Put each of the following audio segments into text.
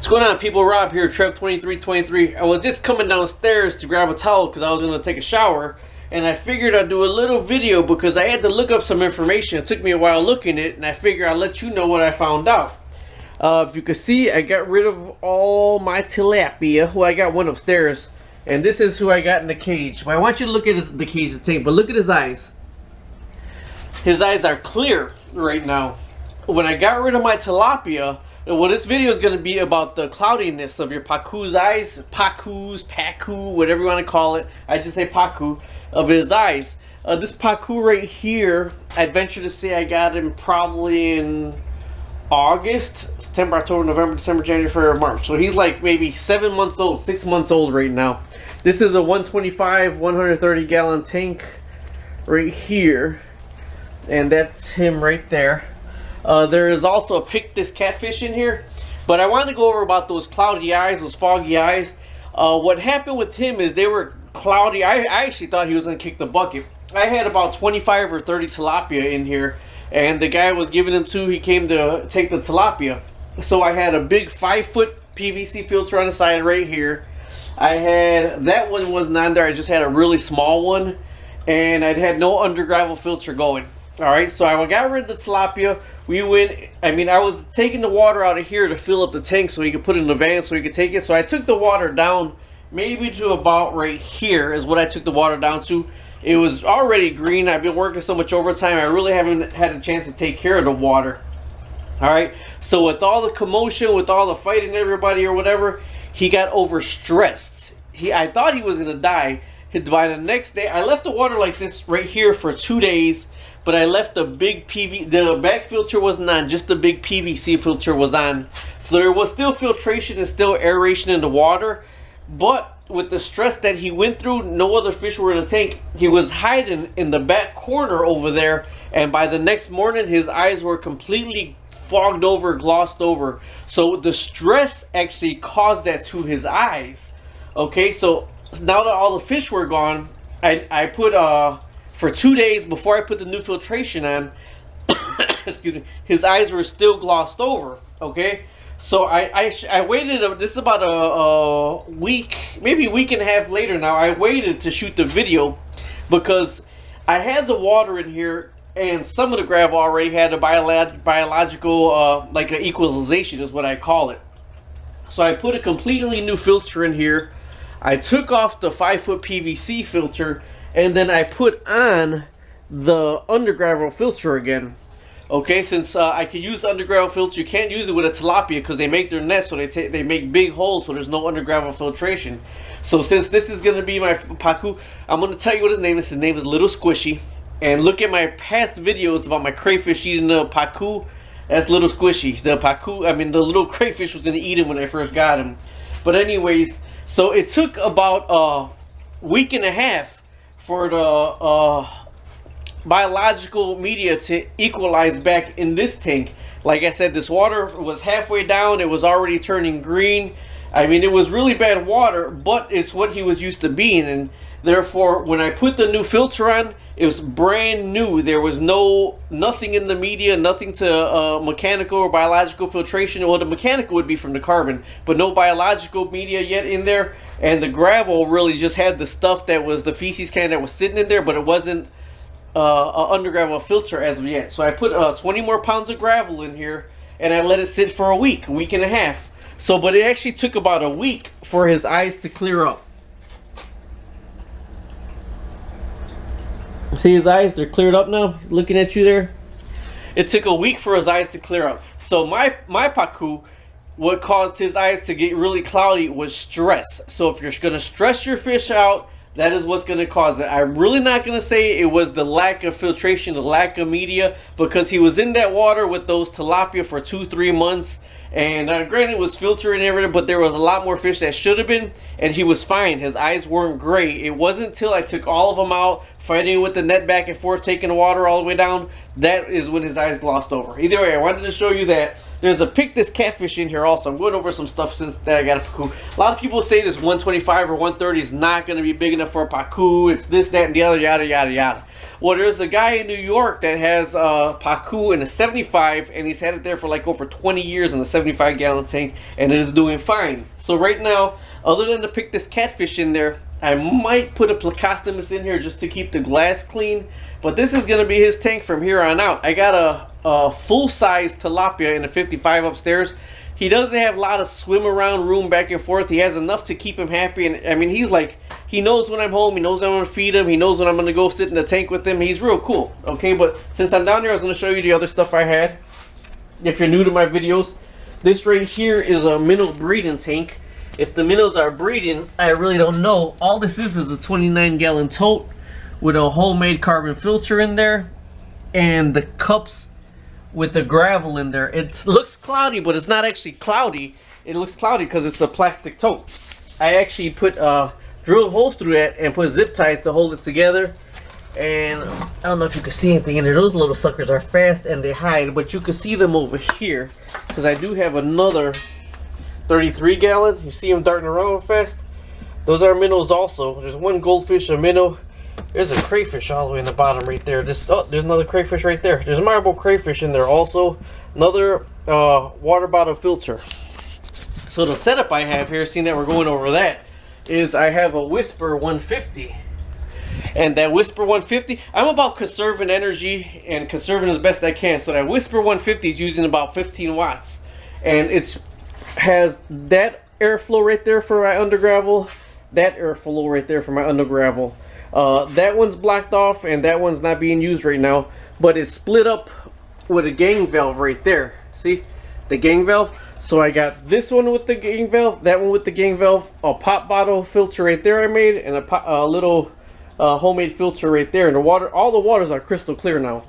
What's going on, people? Rob here, Trev2323. I was just coming downstairs to grab a towel because I was going to take a shower, and I figured I'd do a little video because I had to look up some information. It took me a while looking at it, and I figured I'd let you know what I found out. If you can see, I got rid of all my tilapia. Well, I got one upstairs, and this is who I got in the cage. But I want you to look at the cage, the tank, but look at his eyes. His eyes are clear right now. When I got rid of my tilapia, well, this video is going to be about the cloudiness of your Pacu's eyes. Pacus, Pacu, whatever you want to call it. I just say Pacu, of his eyes. This Pacu right here, I'd venture to say I got him probably in August, September, October, November, December, January, February, March. So he's like maybe 7 months old, 6 months old right now. This is a 125, 130 gallon tank right here. And that's him right there. There is also a Pictus catfish in here, but I wanted to go over about those cloudy eyes, those foggy eyes. What happened with him is they were cloudy. I actually thought he was going to kick the bucket. I had about 25 or 30 tilapia in here, and the guy was giving them to, he came to take the tilapia. So I had a big 5-foot PVC filter on the side right here. I had, that one wasn't on there, I just had a really small one, and I had no undergravel filter going. Alright, so I got rid of the tilapia. We went, I was taking the water out of here to fill up the tank so he could put it in the van so he could take it. So I took the water down maybe to about right here is what I took the water down to. It was already green. I've been working so much overtime, I really haven't had a chance to take care of the water. Alright, so with all the commotion, with all the fighting everybody or whatever, he got overstressed. I thought he was going to die. By the next day, I left the water like this right here for 2 days. But I left the big the back filter wasn't on, just the big PVC filter was on. So there was still filtration and still aeration in the water. But with the stress that he went through, no other fish were in the tank. He was hiding in the back corner over there. And by the next morning, his eyes were completely fogged over, glossed over. So the stress actually caused that to his eyes. Okay, so now that all the fish were gone, I put for 2 days before I put the new filtration on, excuse me, his eyes were still glossed over. Okay, so I waited. This is about a week, maybe a week and a half later now. I waited to shoot the video because I had the water in here, and some of the gravel already had a biological, like an equalization is what I call it. So I put a completely new filter in here. I took off the 5-foot PVC filter, and then I put on the undergravel filter again. Okay, since I can use the undergravel filter, you can't use it with a tilapia because they make their nest, so they make big holes, so there's no undergravel filtration. So since this is going to be my Pacu, I'm going to tell you what his name is. His name is Little Squishy. And look at my past videos about my crayfish eating the Pacu. That's Little Squishy. The Pacu, the little crayfish was going to eat him when I first got him. But anyways, so it took about a week and a half for the biological media to equalize back in this tank. Like I said, this water was halfway down. It was already turning green. It was really bad water, but it's what he was used to being, and therefore when I put the new filter on, it was brand new. There was nothing in the media, nothing to mechanical or biological filtration. Well, the mechanical would be from the carbon, but no biological media yet in there. And the gravel really just had the stuff that was the feces can that was sitting in there, but it wasn't an undergravel filter as of yet. So I put 20 more pounds of gravel in here, and I let it sit for a week and a half. So, but it actually took about a week for his eyes to clear up. See his eyes? They're cleared up now. He's looking at you there. It took a week for his eyes to clear up. So my Pacu, what caused his eyes to get really cloudy was stress. So if you're going to stress your fish out, that is what's going to cause it. I'm really not going to say it was the lack of filtration, the lack of media, because he was in that water with those tilapia for 2-3 months. And granted, it was filtering and everything, but there was a lot more fish that should have been, and he was fine. His eyes weren't great. It wasn't until I took all of them out, fighting with the net back and forth, taking the water all the way down, that is when his eyes glossed over. Either way, I wanted to show you that. There's a pick this catfish in here also. I'm going over some stuff since that I got a Pacu. A lot of people say this 125 or 130 is not going to be big enough for a Pacu. It's this, that, and the other, yada, yada, yada. Well, there's a guy in New York that has a Pacu in a 75, and he's had it there for like over 20 years in a 75-gallon tank, and it is doing fine. So right now, other than to pick this catfish in there, I might put a Placostomus in here just to keep the glass clean. But this is going to be his tank from here on out. I got a full-size tilapia in a 55 upstairs. He doesn't have a lot of swim around room back and forth. He has enough to keep him happy. And I mean, he's like, he knows when I'm home. He knows when I'm going to feed him. He knows when I'm going to go sit in the tank with him. He's real cool. Okay, but since I'm down here, I was going to show you the other stuff I had. If you're new to my videos, this right here is a minnow breeding tank. If the minnows are breeding, I really don't know. All this is a 29-gallon tote with a homemade carbon filter in there and the cups with the gravel in there. It looks cloudy, but it's not actually cloudy. It looks cloudy because it's a plastic tote. I actually put drilled holes through that and put zip ties to hold it together. And I don't know if you can see anything in there. Those little suckers are fast and they hide, but you can see them over here because I do have another 33 gallons. You see them darting around fast. Those are minnows also. There's one goldfish, a minnow. There's a crayfish all the way in the bottom right there. There's another crayfish right there. There's marble crayfish in there also. Another water bottle filter. So the setup I have here, seeing that we're going over that, is I have a Whisper 150. And that Whisper 150, I'm about conserving energy and conserving as best I can. So that Whisper 150 is using about 15 watts. And it's has that airflow right there for my under gravel, that airflow right there for my under gravel. That one's blocked off and that one's not being used right now, but it's split up with a gang valve right there. See the gang valve? So I got this one with the gang valve, that one with the gang valve, a pop bottle filter right there I made, and a little homemade filter right there. And the water, all the waters are crystal clear now.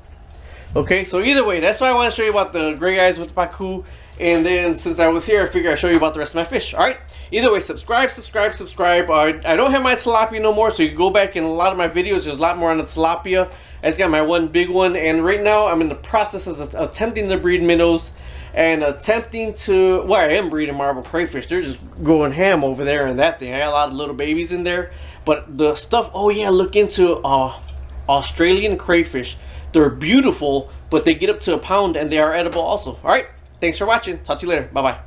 Okay, so either way, that's why I want to show you about the gray eyes with the Pacu. And then since I was here, I figured I'd show you about the rest of my fish. Alright, either way, subscribe. I don't have my tilapia no more, so you can go back in a lot of my videos. There's a lot more on the tilapia. I just got my one big one, and right now I'm in the process of attempting to breed minnows and attempting to, well, I am breeding marble crayfish. They're just going ham over there and that thing. I got a lot of little babies in there. But the stuff, oh yeah, look into Australian crayfish. They're beautiful, but they get up to a pound and they are edible also. Alright, thanks for watching. Talk to you later. Bye-bye.